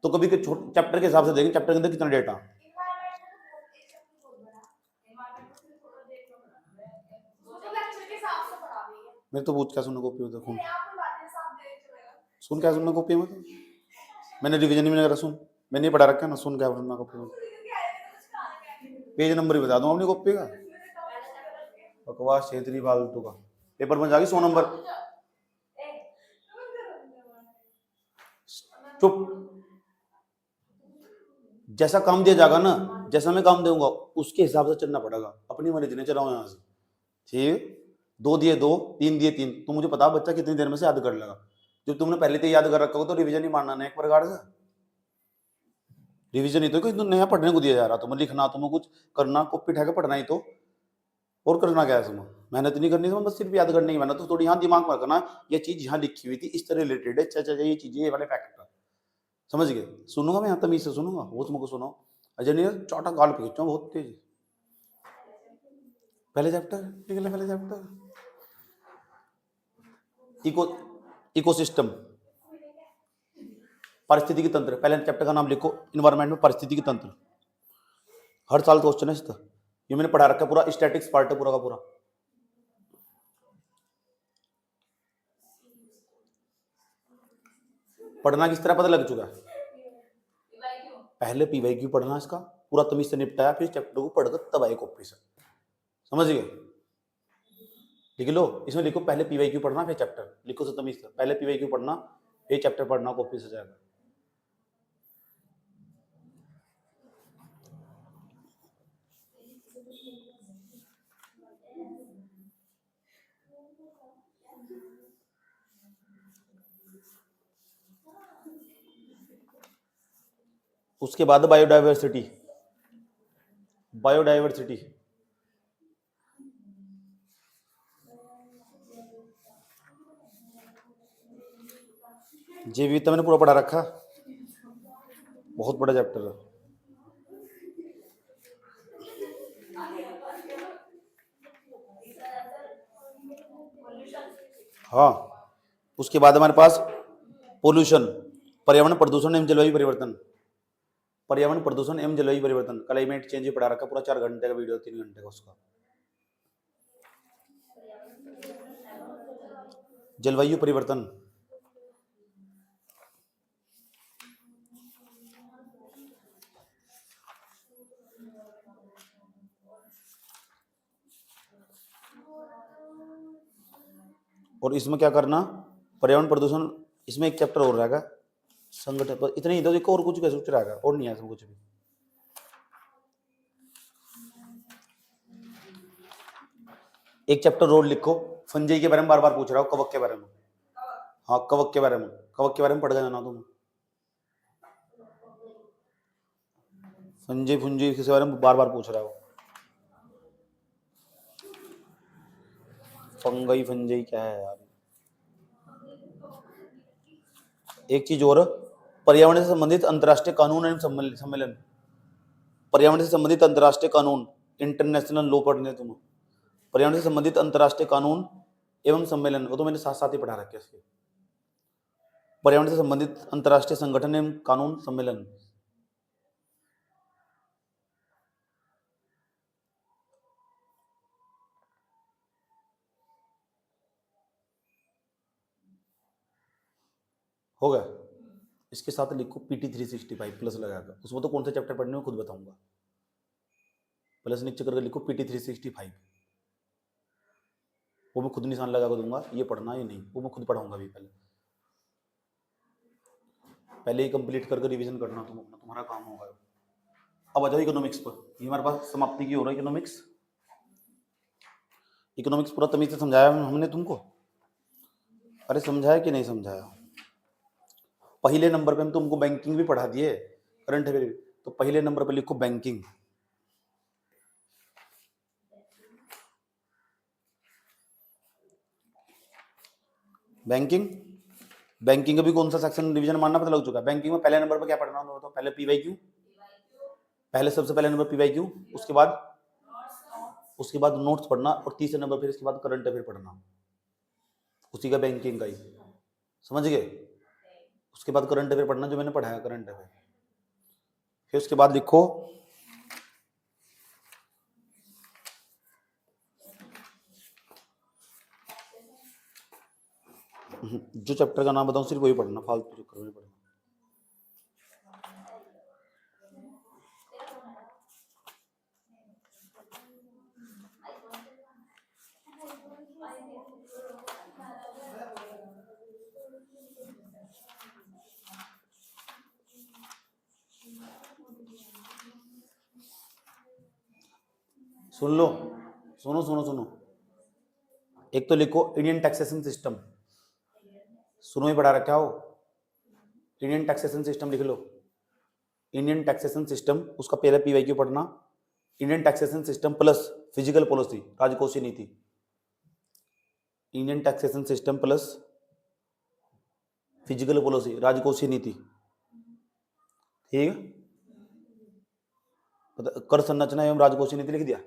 Speaker 1: तो कभी चैप्टर के हिसाब से देंगे, चैप्टर के अंदर कितना डेटा। मैं तो पूछ क्या सुनने कॉपी में, देखो सुन क्या सुनना कॉपी में, तो मैंने रिवीजन ही नहीं करा, सुन मैंने नहीं पढ़ा रखा ना, सुन क्या सुनना कॉपी में, पेज नंबर ही बता दूंगा अपनी कॉपी का, बकवास क्षेत्रीय फालतू का, पेपर बन जाएगी 100 नंबर। चुप, जैसा काम दिया जाएगा ना, जैसा मैं काम दूंगा उसके हिसाब से चलना पड़ेगा, अपनी मर्जी ने चलाओ यहाँ से, ठीक। 2 दिए 2, 3 दिए 3, तो मुझे पता बच्चा कितनी देर में से याद कर लेगा। जब तुमने पहले तो याद कर रखा हो तो रिवीजन ही मारना है एक प्रकार से, रिवीजन ही तो कोई नया पढ़ने को दिया जा रहा, तुम्हें लिखना, तुम्हें कुछ करना, कॉपी उठा के पढ़ना ही तो, और करना क्या है तुम्हें, मेहनत नहीं करनी, बस सिर्फ याद करने की मेहनत, तो थोड़ी यहाँ दिमाग में रखना, ये चीज यहाँ लिखी हुई थी, इस तरह रिलेटेड है, अच्छा ये चीजें, ये वाले फैक्टर, समझ गए। सुनूंगा मैं यहाँ तमीज से सुनूंगा, वो तुमको सुनाओ, अजय नहीं चौटा गाल पे खींचो बहुत तेज। पहले चैप्टर निकले, पहले चैप्टर इकोसिस्टम, पारिस्थितिकी तंत्र, पहले चैप्टर का नाम लिखो, इन्वायरमेंट में पारिस्थितिकी तंत्र, हर साल क्वेश्चन है इसका, ये मैंने पढ़ा रखा पूरा, स्टैटिक्स पार्ट है पूरा का पूरा। पढ़ना किस तरह पता लग चुका है। पहले पीवाईक्यू पढ़ना, इसका पूरा तमीज से निपटाया, फिर चैप्टर को पढ़कर तब आए कॉपी से, समझ गए। लिख लो, इसमें लिखो पहले पीवाईक्यू पढ़ना फिर चैप्टर, लिखो से तमीज से, पहले पीवाईक्यू पढ़ना फिर चैप्टर पढ़ना, कॉपी से जाएगा। उसके बाद बायोडाइवर्सिटी, बायोडाइवर्सिटी जैव विविधता मैंने पूरा पढ़ा रखा, बहुत बड़ा चैप्टर है। हाँ, उसके बाद हमारे पास पोल्यूशन, पर्यावरण प्रदूषण एवं जलवायु परिवर्तन, पर्यावरण प्रदूषण एवं जलवायु परिवर्तन, क्लाइमेट चेंज पढ़ा रखा पूरा, 4 घंटे का वीडियो, 3 घंटे का उसका। जलवायु परिवर्तन, और इसमें क्या करना, पर्यावरण प्रदूषण, इसमें एक चैप्टर और रहेगा संगठन पर, इतने ही तो देखो, और कुछ कैसे रहेगा, और नहीं है इसमें कुछ भी। एक चैप्टर और लिखो, फंजाई के बारे में बार बार पूछ रहा हूँ, कवक के बारे में। हाँ, कवक के बारे में, कवक के बारे में पढ़ के जाना तुम। फंजाई फुंजाई के बारे में बार बार पूछ रहा हूँ, फंगई फंजाई क्या है यार। एक चीज और, पर्यावरण से संबंधित अंतर्राष्ट्रीय कानून एवं सम्मेलन, पर्यावरण से संबंधित अंतर्राष्ट्रीय कानून, इंटरनेशनल लॉ पढ़ने तुम, पर्यावरण से संबंधित अंतर्राष्ट्रीय कानून एवं सम्मेलन, वो तो मैंने साथ साथ ही पढ़ा रखे इसके। पर्यावरण से संबंधित अंतर्राष्ट्रीय संगठन एवं कानून सम्मेलन, हो गया। इसके साथ लिखो पीटी 365 प्लस लगाकर, उसमें तो कौन सा चैप्टर पढ़ने में खुद बताऊंगा, प्लस नीचे करके लिखो पीटी 365, वो मैं खुद निशान लगा कर दूंगा, ये पढ़ना ये नहीं, वो मैं खुद पढ़ाऊंगा भी, पहले ही कंप्लीट करके रिवीजन करना तुम अपना, तुम्हारा काम होगा। अब आ जाओ इकोनॉमिक्स पर, ये हमारे पास समाप्ति की हो रहा है इकोनॉमिक्स। इकोनॉमिक्स पूरा तमीज से समझाया हमने तुमको, अरे समझाया कि नहीं समझाया। पहले नंबर पे हम तुमको बैंकिंग भी पढ़ा दिए, करंट अफेयर भी, तो पहले नंबर पे लिखो बैंकिंग, बैंकिंग, बैंकिंग का भी कौन सा सेक्शन रिवीजन मानना पता लग चुका है। बैंकिंग में पहले नंबर पर क्या पढ़ना होता है, तो पहले पीवाईक्यू, पहले सबसे पहले नंबर पीवाईक्यू, उसके बाद नोट्स पढ़ना, और तीसरे नंबर फिर इसके बाद करंट अफेयर पढ़ना, उसी का बैंकिंग का ही, समझ गए। उसके बाद करंट अफेयर पढ़ना जो मैंने पढ़ाया करंट अफेयर, फिर उसके बाद लिखो जो चैप्टर का नाम बताऊं सिर्फ वही पढ़ना, फालतू चक्कर में पढ़ना। सुन लो, सुनो सुनो सुनो, एक तो लिखो इंडियन टैक्सेशन सिस्टम, सुनो ही पढ़ा रखा हो, इंडियन टैक्सेशन सिस्टम लिख लो, इंडियन टैक्सेशन सिस्टम, उसका पहले पीवाईक्यू पढ़ना, Indian taxation system plus physical policy राजकोषीय नीति, Indian taxation system plus physical policy राजकोषीय नीति, ठीक है। कर संरचना एवं राजकोषीय नीति लिख दिया।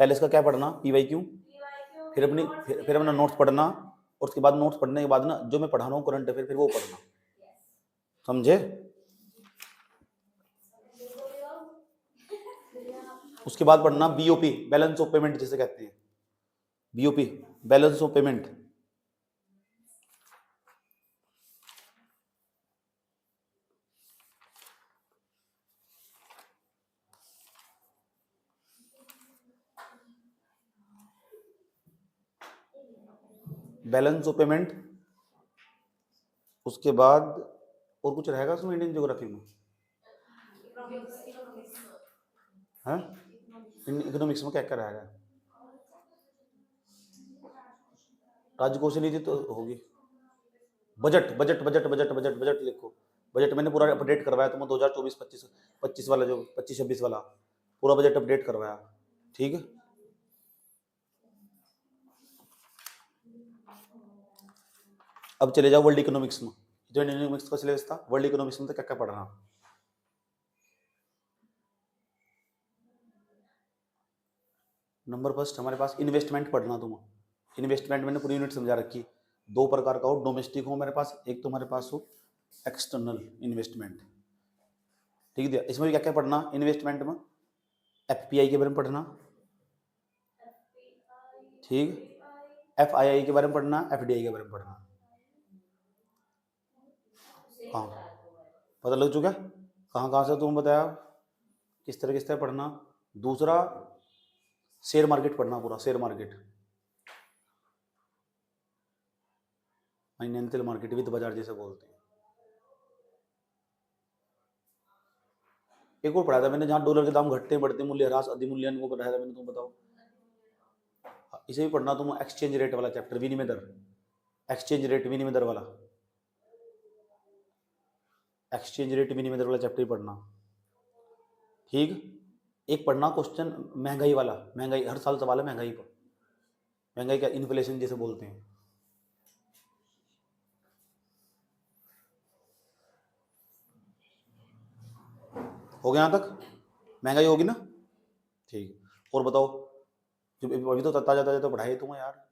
Speaker 1: पहले इसका क्या पढ़ना, पीवाईक्यू, फिर अपना नोट्स पढ़ना, और उसके बाद नोट्स पढ़ने के बाद ना जो मैं पढ़ा रहा हूँ करंट अफेयर, फिर वो पढ़ना, समझे। उसके बाद पढ़ना बीओपी, बैलेंस ऑफ पेमेंट जिसे कहते हैं, BOP balance of payment. Balance of payment, उसके बाद और कुछ रहेगा उसमें इंडियन ज्योग्राफी में? हाँ, इकोनॉमिक्स में क्या क्या रहेगा? राजकोषीय नीति तो होगी। Budget budget budget budget budget budget लिखो। बजट मैंने पूरा अपडेट करवाया तुम्हें 2024-25 वाला, जो 25-26 वाला पूरा बजट अपडेट करवाया, ठीक है। अब चले जाओ वर्ल्ड इकोनॉमिक्स में। जो इंडियन इकोनॉमिक्स का सिलेबस था, वर्ल्ड इकोनॉमिक्स में तो क्या क्या पढ़ना। नंबर फर्स्ट हमारे पास इन्वेस्टमेंट पढ़ना तुम। इन्वेस्टमेंट मैंने पूरी यूनिट समझा रखी, दो प्रकार का हो, डोमेस्टिक हो मेरे पास, एक तो हमारे पास हो एक्सटर्नल इन्वेस्टमेंट, ठीक है। इसमें भी क्या क्या पढ़ना इन्वेस्टमेंट में? एफपीआई के बारे में पढ़ना, ठीक। एफआईआई के बारे में पढ़ना, एफडीआई के बारे में पढ़ना। हाँ, पता लग चुका? कहाँ कहाँ से तुम बताया किस तरह पढ़ना। दूसरा शेयर मार्केट पढ़ना, पूरा शेयर मार्केट, फाइनेंशियल मार्केट, वित्त बाजार जैसे बोलते हैं। एक और पढ़ाया था मैंने, जहाँ डॉलर के दाम घटते बढ़ते, मूल्य ह्रास, अधिमूल्यन, वो पढ़ाया था मैंने, तुम बताओ। इसे भी पढ़ना तुम, एक्सचेंज रेट वाला चैप्टर, विनिमय दर, एक्सचेंज रेट विनिमय दर वाला, एक्सचेंज रेट विनिमय दर वाला चैप्टर ही पढ़ना, ठीक। एक पढ़ना क्वेश्चन महंगाई वाला, महंगाई हर साल सवाल है महंगाई पर, महंगाई का इन्फ्लेशन जैसे बोलते हैं। हो गया यहाँ तक? महंगाई होगी ना, ठीक। और बताओ, जो अभी तो ताजा ताजा तो पढ़ाई तुम्हें यार।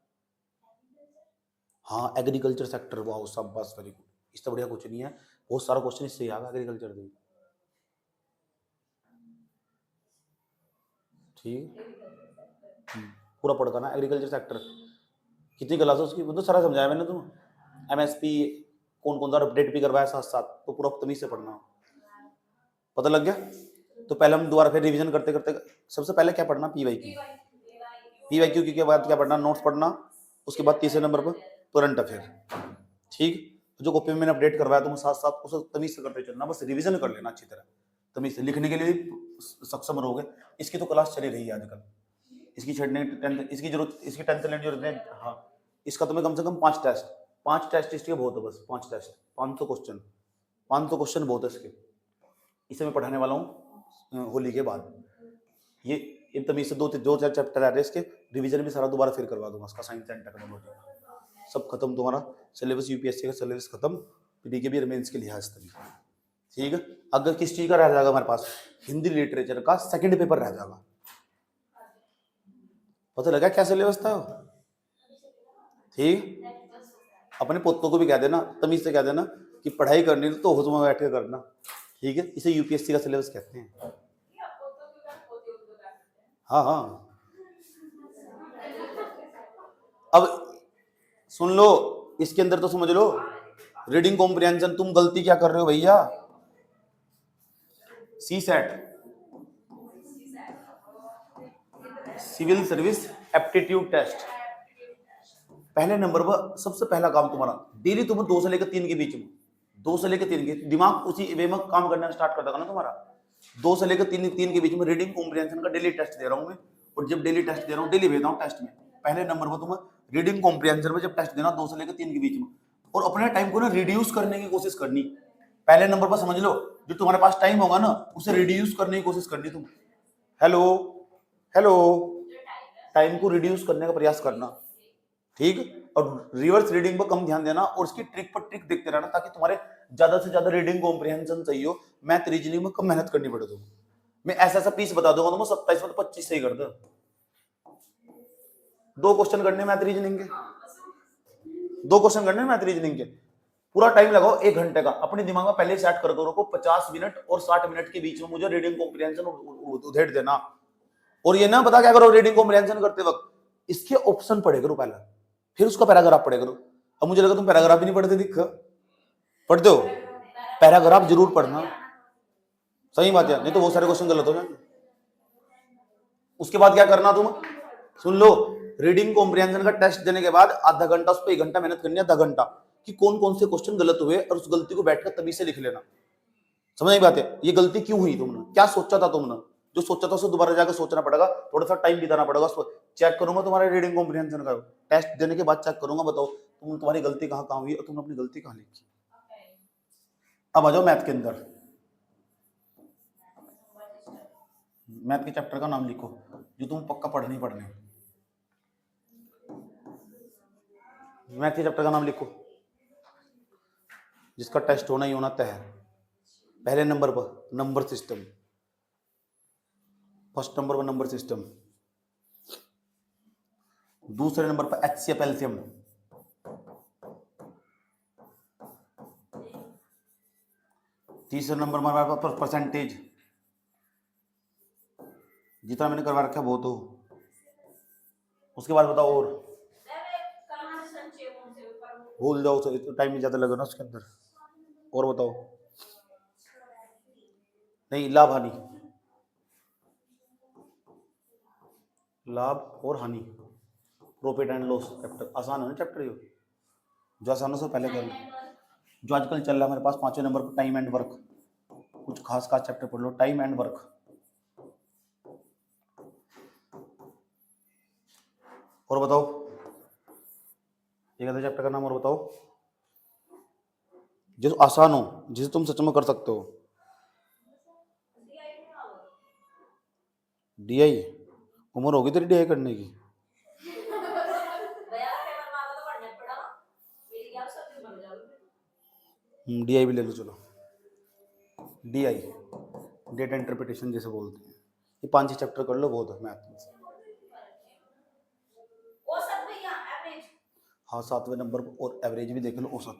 Speaker 1: हाँ, एग्रीकल्चर सेक्टर, वाह सब बस वेरी गुड, इससे बढ़िया कुछ नहीं है, बहुत सारा क्वेश्चन इससे ही आएगा एग्रीकल्चर से, ठीक। पूरा पढ़ता ना एग्रीकल्चर सेक्टर, कितनी क्लास है उसकी, तो सारा समझाया मैंने तुम। एमएसपी कौन कौन सा अपडेट भी करवाया साथ साथ, तो पूरा तमीज से पढ़ना, पता लग गया। तो पहले हम दोबारा फिर रिवीजन करते करते, सबसे पहले क्या पढ़ना, पीवाईक्यू, पीवाईक्यू के बाद क्या पढ़ना, नोट्स पढ़ना, उसके बाद तीसरे नंबर पर करंट अफेयर, ठीक। जो कॉपी में मैंने अपडेट करवाया तुम साथ साथ उसे तमीज से करते चलना, बस रिवीजन कर लेना अच्छी तरह, तमीज से लिखने के लिए सक्षम रहोगे। इसकी तो क्लास चली रही है आजकल, इसकी छड़ने इसकी जरूरत, इसकी 10th लेने की जरूरत है। हाँ, इसका तुम्हें कम से कम 5 टेस्ट इसके बहुत है, बस 5 टेस्ट, 500 क्वेश्चन, 500 क्वेश्चन बहुत है इसके। इसे मैं पढ़ाने वाला हूँ होली के बाद। ये तमीज से दो चार चैप्टर आ रहे हैं इसके, रिवीजन भी सारा दोबारा फिर करवा दूंगा इसका, साइंस एंड टेक्नोलॉजी सब खत्म, तुम्हारा सिलेबस यूपीएससी का सिलेबस खत्म, पीडी भी रिमेंस के लिहाज तक, ठीक है। अगर किस चीज का रह जाएगा हमारे पास, हिंदी लिटरेचर का सेकंड पेपर रह जाएगा, पता लगा क्या सिलेबस था, ठीक। अपने पोतों को भी कह देना, तमीज से कह देना कि पढ़ाई करनी तो होश में बैठ के करना, ठीक है। इसे यूपीएससी का सिलेबस कहते हैं। हाँ हाँ, अब सुन लो, इसके अंदर तो समझ लो, रीडिंग कॉम्प्रिहेंशन, तुम गलती क्या कर रहे हो भैया, C SAT, civil service aptitude test, पहले नंबर पर सबसे पहला काम तुम्हारा, डेली तुम्हें 2 से लेकर 3 के बीच में, 2 से लेकर 3 के, दिमाग उसी वे में काम करना स्टार्ट कर देगा ना तुम्हारा। 2 से लेकर 3 के बीच में रीडिंग कॉम्प्रिहेंशन का डेली टेस्ट दे रहा हूं मैं, और जब डेली टेस्ट दे रहा हूँ, डेली भेजता हूँ टेस्ट में, पहले नंबर पर तुम्हें रीडिंग कॉम्प्रिहेंशन में जब टेस्ट देना 2 से लेकर 3 के बीच में, और अपने टाइम को ना रिड्यूस करने की कोशिश करनी। पहले नंबर पर समझ लो, जो तुम्हारे पास टाइम होगा ना, उसे रिड्यूस करने की कोशिश करनी तुम। हेलो हेलो, टाइम को रिड्यूस करने का प्रयास करना, ठीक। और रिवर्स रीडिंग पर कम ध्यान देना, और उसकी ट्रिक पर ट्रिक देखते रहना, ताकि तुम्हारे ज्यादा से ज्यादा रीडिंग कॉम्प्रिहेंशन सही हो, मैथ रीजनिंग में कम मेहनत करनी पड़े तुम। मैं ऐसा पीस बता दूंगा तुम्हें 27 में 25 सही कर दो, 2 क्वेश्चन करने मैथ रीजनिंग के, 2 क्वेश्चन करने मैथ रीजनिंग के, पूरा टाइम लगाओ 1 घंटे का, अपने दिमाग में पहले सेट कर दो, 50 मिनट और 60 मिनट के बीच में मुझे रीडिंग कॉम्प्रिहेंशन उधेड़ देना, और ये ना पता क्या करो रीडिंग कॉम्प्रिहेंशन करते वक्त, इसके ऑप्शन पढ़े करो पहले, फिर उसका पैराग्राफ पढ़े करो। अब मुझे लगा तुम पैराग्राफ ही नहीं पढ़ते, दिख पढ़ते हो, पैराग्राफ जरूर पढ़ना, सही बात है, नहीं तो बहुत सारे क्वेश्चन गलत हो जाएंगे। उसके बाद क्या करना तुम, सुन लो, रीडिंग कॉम्प्रिहेंशन का टेस्ट देने के बाद आधा घंटा उस पर 1 घंटा मेहनत करनी है, आधा घंटा कि कौन कौन से क्वेश्चन गलत हुए, और उस गलती को बैठकर तभी से लिख लेना। समझ नहीं बात है, ये गलती क्यों हुई, तुमने क्या सोचा था, तुमने जो सोचा था उसको दोबारा जाकर सोचना पड़ेगा, थोड़ा सा टाइम बिताना पड़ेगा उस पर। चेक करूंगा तुम्हारे रीडिंग कॉम्प्रिहेंशन का टेस्ट देने के बाद, चेक करूंगा, बताओ तुम्हारी गलती कहाँ कहाँ हुई और तुमने अपनी गलती कहाँ लिखी। अब आ जाओ मैथ के अंदर, मैथ के चैप्टर का नाम लिखो जो तुम पक्का पढ़ने पढ़ने, मैथ के चैप्टर का नाम लिखो जिसका टेस्ट होना ही होना तय है। पहले नंबर पर नंबर सिस्टम, फर्स्ट नंबर पर नंबर सिस्टम, दूसरे नंबर पर एचसीएफ एलसीएम, तीसरे नंबर पर परसेंटेज, जितना मैंने करवा रखा है बहुत हो। उसके बाद बताओ और भूल जाओ, तो टाइम ही ज्यादा लगा ना उसके अंदर। और बताओ, नहीं लाभ हानि, लाभ और हानि, प्रॉफिट एंड लॉस चैप्टर आसान है ना चैप्टर, ये जो आसान हो पहले कर लो। जो आजकल चल रहा है हमारे पास 5वें नंबर पर टाइम एंड वर्क, कुछ खास खास चैप्टर पढ़ लो, टाइम एंड वर्क। और बताओ एक आधा चैप्टर का नाम और बताओ जो आसान हो, जिसे तुम सच में कर सकते हो। डीआई, उम्र होगी तेरी डीआई करने की? डीआई भी ले लो चलो, डीआई डेटा इंटरप्रिटेशन जैसे बोलते हैं, ये 5-6 चैप्टर कर लो, बहुत है मैथ में। हाँ 7वें नंबर पर और एवरेज भी देख लो, औसत।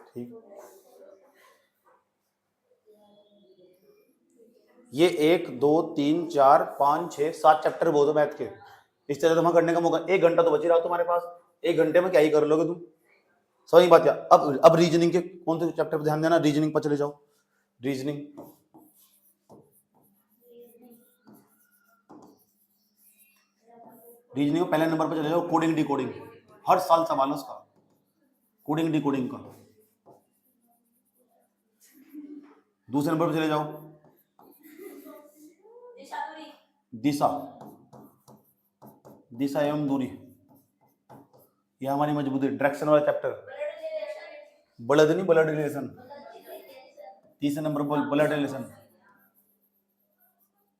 Speaker 1: ठीक, ये 1 2 3 4 5 6 7 चैप्टर बहुत है मैथ के। इस तरह तुम्हें करने का मौका, 1 घंटा तो बच ही रहा तुम्हारे पास, 1 घंटे में क्या ही कर लोगे तुम, सही बात है। अब रीजनिंग के कौन से चैप्टर पर ध्यान देना, रीजनिंग पर चले जाओ। रीजनिंग, रीजनिंग पहले नंबर पर चले जाओ, कोडिंग डिकोडिंग, हर साल सवाल है उसका, कोडिंग डिकोडिंग का। दूसरे नंबर पर चले जाओ, दिशा, दिशा एवं दूरी, यह हमारी मजबूती, डायरेक्शन वाला चैप्टर। ब्लड नहीं, ब्लड रिलेशन, तीसरे नंबर पर ब्लड रिलेशन,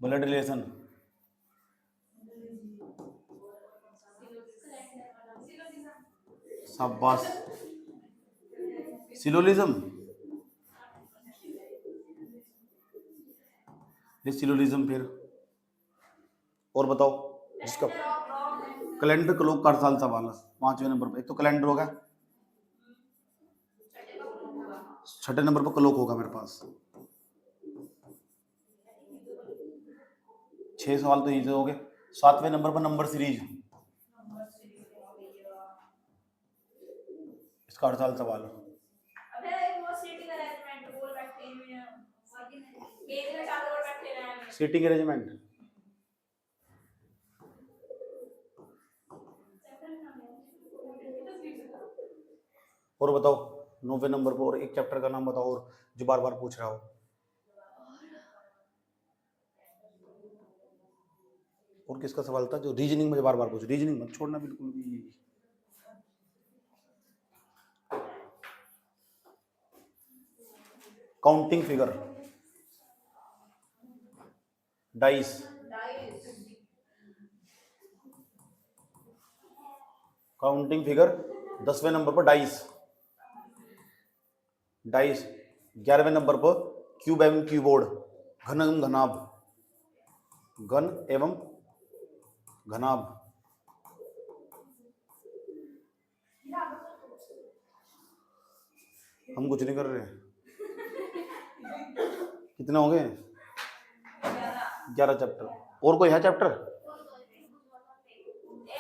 Speaker 1: ब्लड रिलेशन। शाबाश, सिलोलिज्म, ये सिलोलिज्म। फिर और बताओ, जिसका कैलेंडर क्लॉक का साल सवाल है 5वें नंबर पर। एक तो कैलेंडर होगा, 6ठे नंबर पर क्लॉक होगा मेरे पास। 6 सवाल तो इजी हो गए। 7वें नंबर पर नंबर सीरीज, इसका 8 साल सवाल है। सीटिंग अरेंजमेंट, और बताओ 9वें नंबर पर और एक चैप्टर का नाम बताओ और जो बार बार पूछ रहा हो। और किसका सवाल था जो रीजनिंग में बार बार पूछ, रीजनिंग मत छोड़ना बिल्कुल भी। Counting figure, dice, counting figure 10वें नंबर पर डाइस, डाइस। 11वें नंबर पर क्यूब एवं कीबोर्ड, घन एवं घनाभ, घन एवं घनाभ। हम कुछ नहीं कर रहे। कितने हो गए? 11 चैप्टर। और कोई है चैप्टर?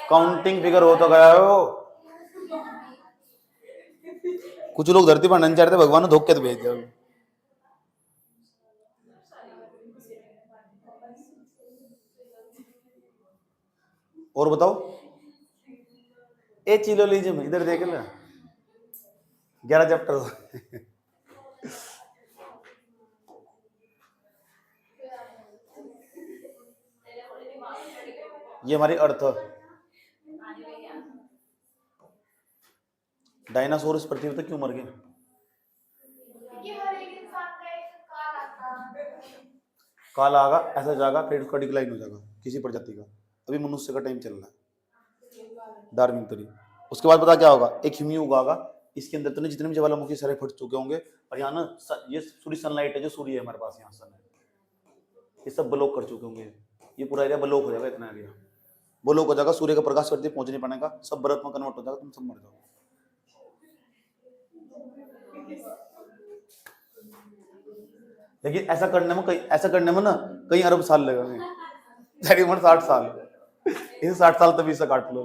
Speaker 1: काउंटिंग फिगर हो तो गया हो। कुछ लोग धरती पर नहीं चढ़ते, भगवान ने धोखे तो भेज दिया। और बताओ, ए चिलोलिज्म इधर देख ले, 11 चैप्टर। ये हमारी अर्थ। डायनासोर इस पृथ्वी पर क्यों मर गए? काल आगा, ऐसा जाएगा, फिर उसका डिक्लाइन हो जाएगा किसी प्रजाति का। अभी मनुष्य का टाइम चल रहा है, डार्विन तरी। उसके बाद पता क्या होगा? एक हिम युग आएगा, इसके अंदर तो नहीं, जितने भी ज्वालामुखी सारे फट चुके होंगे, और यहाँ ना ये सूर्य सनलाइट है, जो सूर्य है हमारे पास, यहाँ सन है, ये सब ब्लॉक कर चुके होंगे। ये पूरा एरिया ब्लॉक हो जाएगा, इतना एरिया ब्लॉक हो जाएगा, सूर्य का प्रकाश करते पहुंच नहीं पाएगा, सब बर्फ में कन्वर्ट हो जाएगा, तुम सब मर जाओगे। लेकिन ऐसा करने में ना कई अरब साल लगेंगे, 60 साल। इसे 60 साल तभी से काट लो।